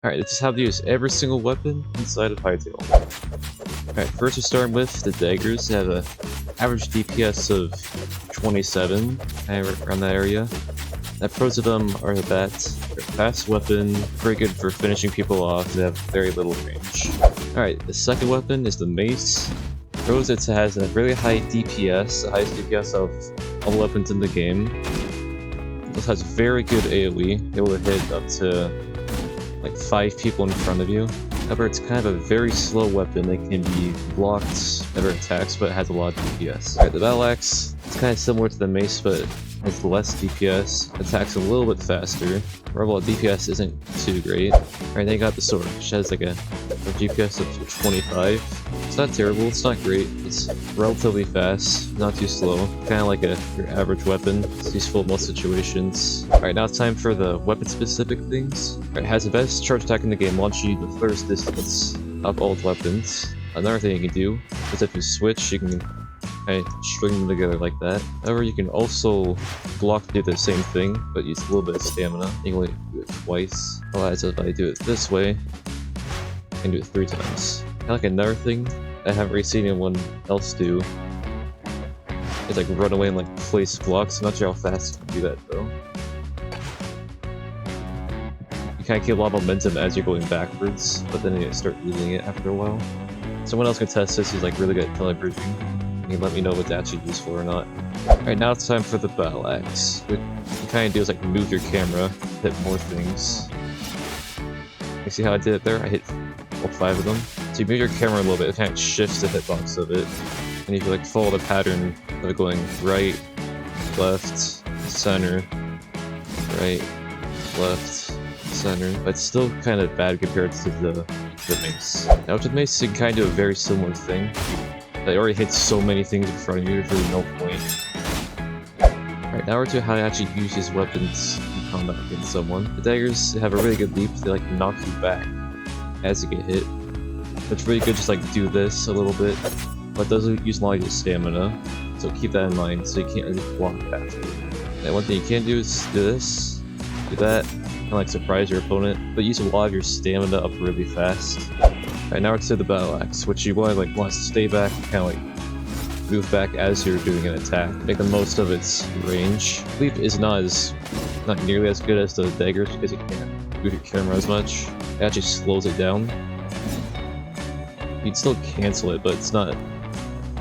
Alright, this is how to use every single weapon inside of Hytale. Alright, first we're starting with the daggers. They have an average DPS of 27, kind of around that area. The pros of them are that they're a fast weapon, very good for finishing people off, they have very little range. Alright, the second weapon is the mace. Pros, it has a really high DPS, the highest DPS of all weapons in the game. It has very good AoE, able to hit up to like 5 people in front of you. However, it's kind of a very slow weapon that can be blocked never attacks, but it has a lot of DPS. Alright, the battle axe, it's kind of similar to the mace, but has less DPS, attacks a little bit faster. Overall DPS isn't too great. Alright, then you got the sword, which has like a DPS of 25. It's not terrible, it's not great, it's relatively fast, not too slow. Kinda like your average weapon, it's useful in most situations. Alright, now it's time for the weapon specific things. Alright, it has the best charge attack in the game, launching you the furthest distance of all its weapons. Another thing you can do is if you switch, you can kind of string them together like that. However, you can also block to do the same thing, but use a little bit of stamina. You can only do it twice. Otherwise, if I do it this way, I can do it 3 times. And like another thing I haven't really seen anyone else do is like run away and like place blocks. I'm not sure how fast you can do that though. You kind of get a lot of momentum as you're going backwards, but then you start losing it after a while. Someone else can test this who's like really good at telebridging. You can let me know what it's actually used for or not. Alright, now it's time for the battle axe. What you kind of do is like move your camera, hit more things. You see how I did it there? I hit all 5 of them. So you move your camera a little bit, it kind of shifts the hitbox of it. And if you like follow the pattern of it going right, left, center, right, left, center. But it's still kind of bad compared to the mace. Now with the mace, you can kind of do a very similar thing. It already hits so many things in front of you, there's really no point. Alright, now we're to how to actually use these weapons in combat against someone. The daggers have a really good leap, they like knock you back as you get hit. It's really good just like do this a little bit, but it doesn't use a lot of your stamina, so keep that in mind so you can't really block after. And one thing you can do is do this, do that, kind of like surprise your opponent, but use a lot of your stamina up really fast. Alright, now we're to the battle axe, which you want to stay back and kind of like move back as you're doing an attack. Make the most of its range. Leap is not nearly as good as the daggers because you can't move your camera as much. It actually slows it down. You'd still cancel it, but it's not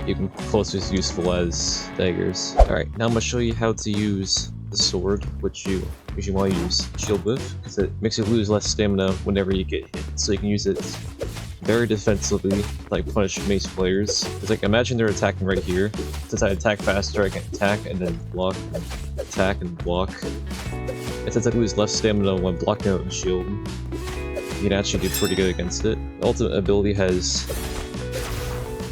even close to as useful as daggers. Alright, now I'm going to show you how to use the sword, which you usually want to use shield with, because it makes you lose less stamina whenever you get hit. So you can use it very defensively, like punish mace players. It's like, imagine they're attacking right here. Since I attack faster, I can attack and then block, attack and block. And since I lose less stamina when blocking out the shield, you can actually do pretty good against it. The ultimate ability has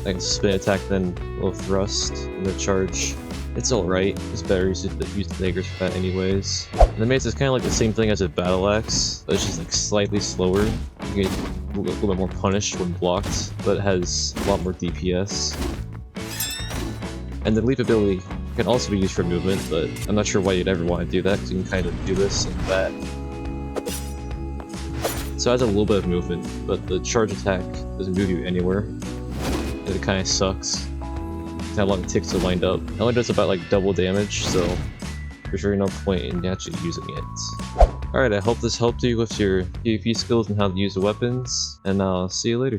like spin attack, then a little thrust, and the charge. It's alright, it's better to use the daggers for that anyways. And the mace is kind of like the same thing as a battle axe, but it's just like slightly slower. You get a little bit more punished when blocked, but it has a lot more DPS. And the leap ability can also be used for movement, but I'm not sure why you'd ever want to do that, because you can kind of do this and that. So it has a little bit of movement, but the charge attack doesn't move you anywhere. And it kind of sucks. How long it takes to wind up. It only does about like double damage, so there's really no point in actually using it. Alright, I hope this helped you with your PvP skills and how to use the weapons, and I'll see you later.